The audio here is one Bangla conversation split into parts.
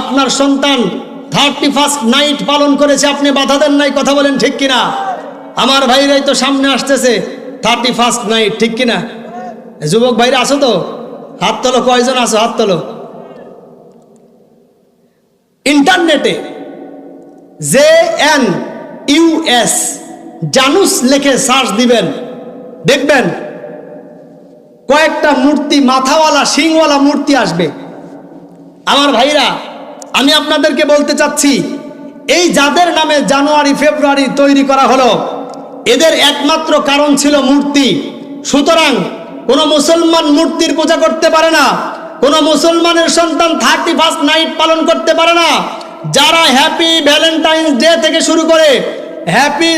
আপনার সন্তান 31st নাইট পালন করেছে, আপনি বাধা দেন নাই, কথা বলেন ঠিক কিনা? আমার ভাইরাই তো সামনে আসতেছে 31st নাইট, ঠিক কিনা? যুবক ভাইরা আছো তো? হাত তোলো, কয়জন আছো? হাত তোলো। ইন্টারনেটে JANUS জানুস লিখে সার্চ দিবেন, দেখবেন কয়েকটা মূর্তি, মাথাওয়ালা শিংওয়ালা মূর্তি আসবে। আমার ভাইরা, আমি আপনাদেরকে বলতে চাচ্ছি, এই যাদের নামে জানুয়ারি ফেব্রুয়ারি তৈরি করা হলো, এদের একমাত্র কারণ ছিল মূর্তি। সুতরাং কোন মুসলমান মূর্তির পূজা করতে পারে না, কোন মুসলমানের সন্তান 31st নাইট পালন করতে পারে না। যারা হ্যাপি ভ্যালেন্টাইন্স ডে থেকে শুরু করে, হ্যাপি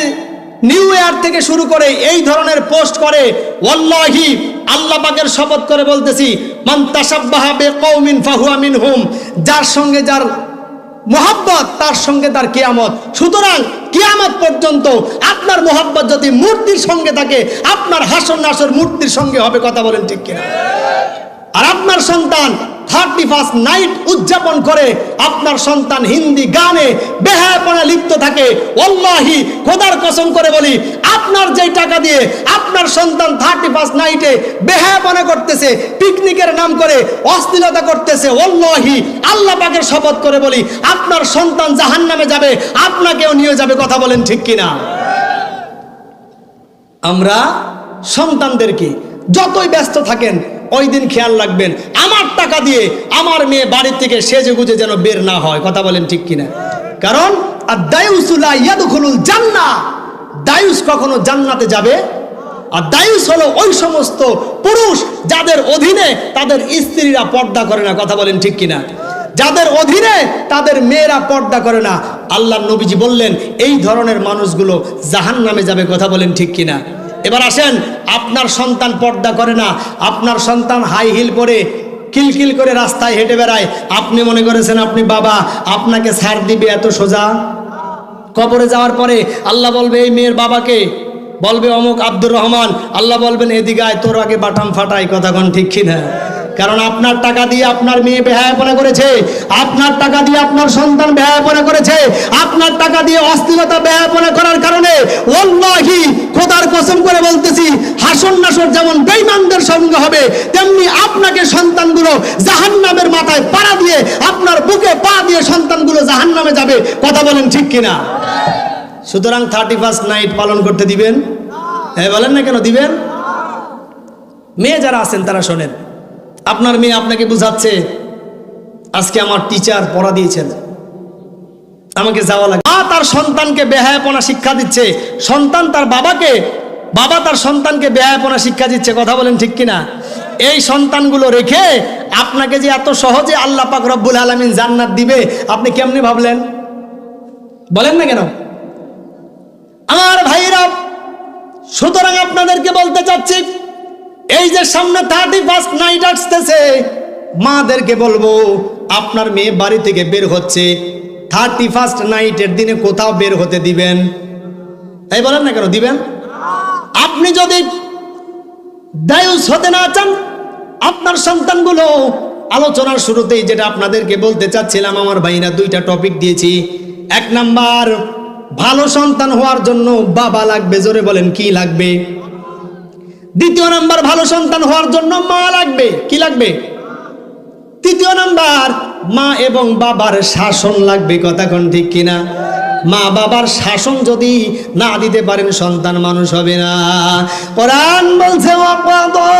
নিউ ইয়ার থেকে শুরু করে এই ধরনের পোস্ট করে, ওয়াল্লাহি আল্লাহ পাকের শপথ করে বলতেছি, মান তাশাব্বাহা বিকওমিন ফাহুয়া মিনহুম, যার সঙ্গে যার মোহাব্বত তার সঙ্গে তার কিয়ামত। সুতরাং কিয়ামত পর্যন্ত আপনার মোহাব্বত যদি মূর্তির সঙ্গে থাকে, আপনার হাসর নাসর মূর্তির সঙ্গে হবে, কথা বলেন ঠিক কিনা? আর আপনার সন্তান 31st নাইট উদযাপন করে, আপনার সন্তান হিন্দি গানে বেহায়াপনা লিপ্ত থাকে, ওয়াল্লাহি খোদার কসম করে বলি, আপনার যেই টাকা দিয়ে আপনার সন্তান 31st নাইটে বেহায়াপনা করতেছে, পিকনিকের নাম করে অশ্লীলতা করতেছে, ওয়াল্লাহি আল্লাহ পাকের শপথ করে বলি, আপনার সন্তান জাহান্নামে যাবে, আপনাকেও নিয়ে যাবে, কথা বলেন ঠিক কিনা? আমরা সন্তানদেরকে যতই ব্যস্ত থাকেন, ওই দিন খেয়াল রাখবেন, আমার টাকা দিয়ে আমার মেয়ে বাড়ি থেকে সেজে গুজে যেন বের না হয়, কথা বলেন ঠিক কিনা? কারণ আদ-দায়ুসু লা ইয়াদখুলুল জান্নাহ, দায়ুস কখনো জান্নাতে যাবে। আর দায়ুস হলো ওই সমস্ত পুরুষ যাদের অধীনে তাদের স্ত্রীরা পর্দা করে না, কথা বলেন ঠিক কিনা? যাদের অধীনে তাদের মেয়েরা পর্দা করে না, আল্লাহর নবীজি বললেন এই ধরনের মানুষগুলো জাহান্নামে যাবে, কথা বলেন ঠিক কিনা? এবার আসেন, আপনার সন্তান পর্দা করে না, আপনার সন্তান হাই হিল পরে কিলকিল করে রাস্তায় হেঁটে বেড়ায়, আপনি মনে করেছেন আপনি বাবা, আপনাকে ছাড় দিবে এত সোজা? কবরে যাওয়ার পরে আল্লাহ বলবে এই মেয়ের বাবাকে, বলবে অমুক আব্দুর রহমান, আল্লাহ বলবেন এদিকে আয়, তোর আগে বাটাম ফাটাই, কথা কোন ঠিক কিনা? কারণ আপনার টাকা দিয়ে আপনার মেয়ে বেহায়াপনা করেছে, আপনার টাকা দিয়ে আপনার সন্তান বেহায়াপনা করেছে, আপনার টাকা দিয়ে অশ্লীলতা বেহায়াপনা করার কারণে ওয়াল্লাহি খোদার কসম করে বলতেছি, হাসর নাসর যেমন বেঈমানদের সঙ্গে হবে, তেমনি আপনাকে সন্তানগুলো জাহান্নামের মাথায় পাড়া দিয়ে, আপনার বুকে পা দিয়ে সন্তানগুলো জাহান্নামে যাবে, কথা বলেন ঠিক কিনা? সুতরাং 31st নাইট পালন করতে দিবেন? হ্যাঁ বলেন না কেন দিবেন? মেয়ে যারা আছেন তারা শোনেন, আপনার মেয়ে আপনাকে বুঝাচ্ছে, আজকে আমার টিচার পড়া দিয়েছেন, আমাকে যাওয়া লাগে। মা তার সন্তানকে বেহায়াপনা শিক্ষা দিচ্ছে, সন্তান তার বাবাকে, বাবা তার সন্তানকে বেহায়াপনা শিক্ষা দিচ্ছে, কথা বলেন ঠিক কিনা? এই সন্তানগুলো রেখে আপনাকে যে এত সহজে আল্লাহ পাক রব্বুল আলামিন জান্নাত দিবে, আপনি কেমনে ভাবলেন? বলেন না কেন? আমার ভাইরা, সুতরাং আপনাদেরকে বলতে চাচ্ছি, এই যে সামনে 31st নাইট আসতেছে, মাদেরকে বলবো, আপনার মেয়ে বাড়ি থেকে বের হচ্ছে, 31st নাইটের দিনে কোথাও বের হতে দিবেন? তাই বলেন না কেন দিবেন? আপনি যদি দায়ুস হতে না চান, আপনার সন্তানগুলো, আলোচনার শুরুতেই যেটা আপনাদেরকে বলতে চাচ্ছিলাম, আমার ভাইরা দুইটা টপিক দিয়েছি। 1 নাম্বার, ভালো সন্তান হওয়ার জন্য বাবা লাগবে, জোরে বলেন কি লাগবে? 2 নাম্বার, ভালো সন্তান হওয়ার জন্য মা লাগবে, কি লাগবে? 3 নাম্বার, মা এবং বাবার শাসন লাগবে, কথা কোন ঠিক কিনা? মা বাবার শাসন যদি না দিতে পারেন, সন্তান মানুষ হবে না। কোরআন বলছে, ওয়াকাদা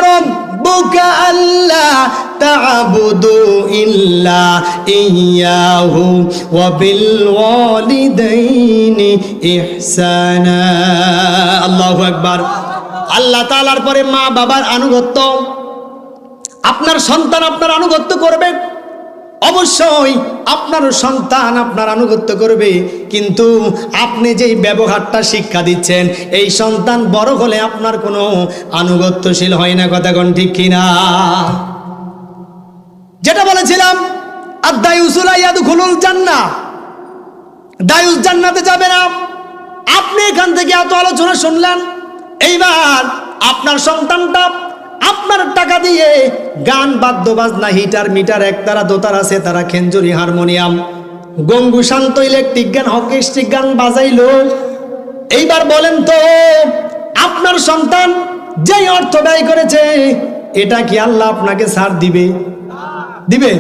রাব্বুকা আল্লা তা'বুদু ইল্লা ইয়্যাহু ওয়া বিল ওয়ালিদাইনি ইহসানা। আল্লাহু আকবার। আল্লাহ তাআলার পরে মা বাবার আনুগত্য, আপনার সন্তান আপনার আনুগত্য করবে, অবশ্যই আপনার সন্তান আপনার আনুগত্য করবে, কিন্তু আপনি যেই ব্যবহারটা শিক্ষা দিচ্ছেন, এই সন্তান বড় হলে আপনার কোনো আনুগত্যশীল হয় না, কথা কোন ঠিক কিনা? যেটা বলেছিলাম, আদ-দায়ুসু লা ইয়াদখুলুল জান্নাহ, দায়ুস জান্নাতে যাবে না। আপনি এখান থেকে এত আলোচনা শুনলেন, এইবার আপনার সন্তানটা আপনার টাকা দিয়ে গান বাদ্য বাজনা হিটার মিটার একতারা দোতারা সেতারা খেঞ্জুরি হারমোনিয়াম গঙ্গু শান্ত ইলেকট্রিক গান হকিস্টিক গান বাজাইলো। এইবার বলেন তো আপনার সন্তান যেই অর্থ ব্যয় করেছে এটা কি আল্লাহ আপনাকে ছাড় দিবে? দিবে?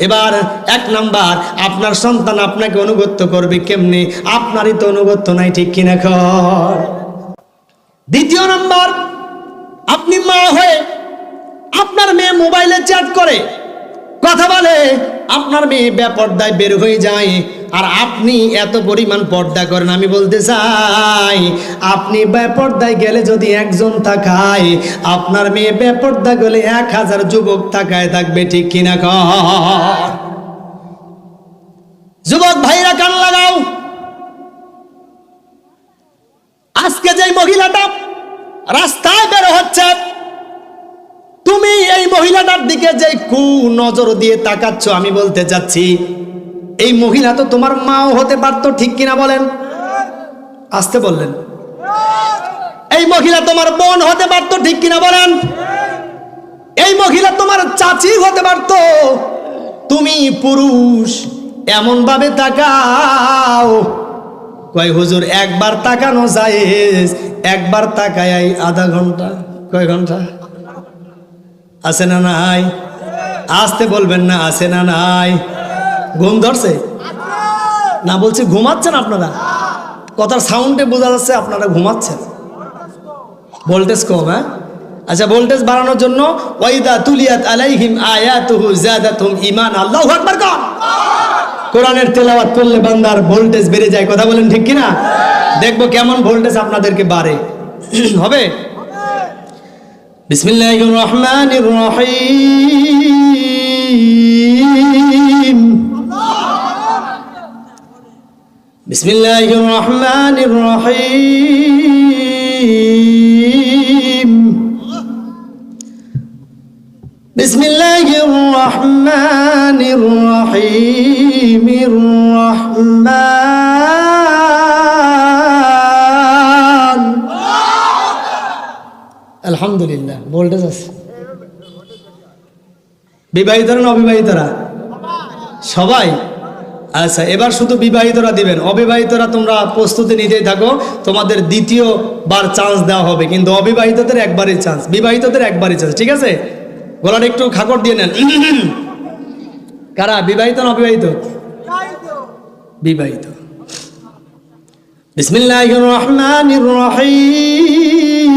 এবার এক নাম্বার, আপনার সন্তান আপনাকে অনুগত্য করবে কেমনে? আপনারই তো অনুগত্য নাই, ঠিক কিনা কর? দ্বিতীয় নাম্বার, আপনি মা হয়ে আপনার মেয়ে মোবাইলে চ্যাট করে কথা বলে, আপনার মেয়ে বেপর্দায় বের হয়ে যায়, আর আপনি এত পরিমাণ পর্দা করেন। আমি বলতে চাই আপনি বেপর্দায় গেলে যদি একজন তাকায়, আপনার মেয়ে বেপর্দা গেলে 1000 যুবক তাকায় থাকবে, ঠিক কিনা কর? যুবক ভাইরা কান লাগাও, আজকে যে মহিলাটা রাস্তায় বের হচ্ছে, তুমি এই মহিলাটার দিকে যে কু নজর দিয়ে তাকাচ্ছ, আমি বলতে চাচ্ছি এই মহিলা তো তোমার মাও হতে পারতো, ঠিক কিনা বলেন? আসতে বললেন। এই মহিলা তোমার বোন হতে পারতো, ঠিক কিনা বলেন? এই মহিলা তোমার চাচি হতে পারতো। তুমি পুরুষ এমন ভাবে তাকাও, কয় হুজুর একবার তাকানো যায়, একবার তাকায় আধা ঘন্টা, কয় ঘন্টা? আছে না নাই? আসতে বলবেন না, আছে না নাই? ঘুম ধরছে না? বলছি ঘুমাচ্ছেন আপনারা, কথার সাউন্ডে বোঝা যাচ্ছে আপনারা ঘুমাচ্ছেন। ভোল্টেজ কম, হ্যাঁ? আচ্ছা, ভোল্টেজ বাড়ানোর জন্য ওয়াইদা তুলিয়াত আলাইহিম আয়াতুহু যাদাতুহুম ঈমান, আল্লাহু আকবার কর। কোরআনের তেলাওয়াত করলে বান্দার ভোল্টেজ বেড়ে যায়, কথা বলেন ঠিক কিনা? দেখবো কেমন ভোল্টেজ আপনাদেরকে বাড়ে। হবে? বিসমিল্লাহির রহমানির রহিম, বিসমিল্লাহির রহমানির রহিম, বিসমিল্লাহির রহমানির রহিম, রহমান। আলহামদুলিল্লাহ, ভোল্টেজ আছে। বিবাহিতরা না অবিবাহিতরা? সবাই? আচ্ছা, এবার শুধু বিবাহিতরা দিবেন, অবিবাহিতরা তোমরা প্রস্তুতি নিতেই থাকো, তোমাদের দ্বিতীয়বার চান্স দেওয়া হবে, কিন্তু অবিবাহিতদের একবারই চান্স, বিবাহিতদের একবারই চান্স, ঠিক আছে? গলাটা একটু খাকড় দিয়ে নেন। কারা বিবাহিত না অবিবাহিত? বিবাহিত। বিসমিল্লাহির রহমানির রহিম,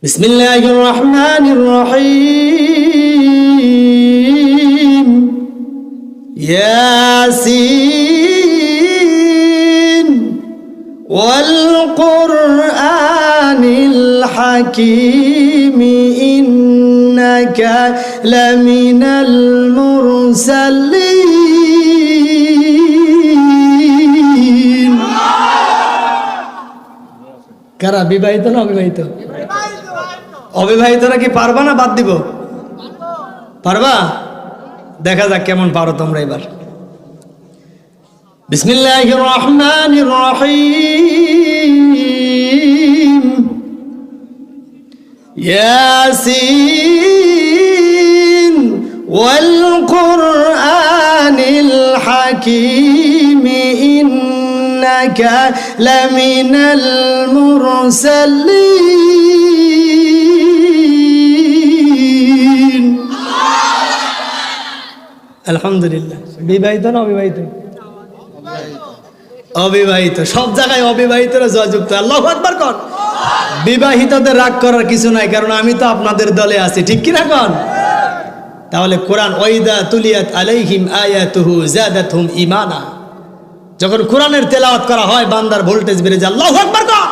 বিসমিল্লাহির রহমানির রহিম, ইয়াসিন ওয়াল কুরআনিল হাকীম, ইন্নাকা লামিনাল মুরসালিন। কারা বিবাহিত না অবিবাহিত? অবিবাহিতরা কি পারবা না বাদ দিব? পারবা? দেখা যাক কেমন পারো তোমরা এবার। বিসমিল্লাহির রহমানির রহিম, ইয়াসিন ওয়াল কুরআনিল হাকীম, ইন্নাকা লামিনাল মুরসালিন। আলহামদুলিল্লাহ। বিবাহিত না অবিবাহিত? অবিবাহিত। সব জায়গায় অবিবাহিতরা জয়যুক্ত, আল্লাহু আকবার কর। বিবাহিতদের রাগ করার কিছু নাই, কারণ আমি তো আপনাদের দলে আছি, ঠিক কিনা কন? তাহলে কোরআন, ওয়াইদা তুলিয়াত আলাইহিম আয়াতুহু যাদাতুহুম ঈমানা, যখন কোরআনের তেলাওয়াত করা হয় বান্দার ভোল্টেজ বেড়ে যায়, আল্লাহু আকবার কর।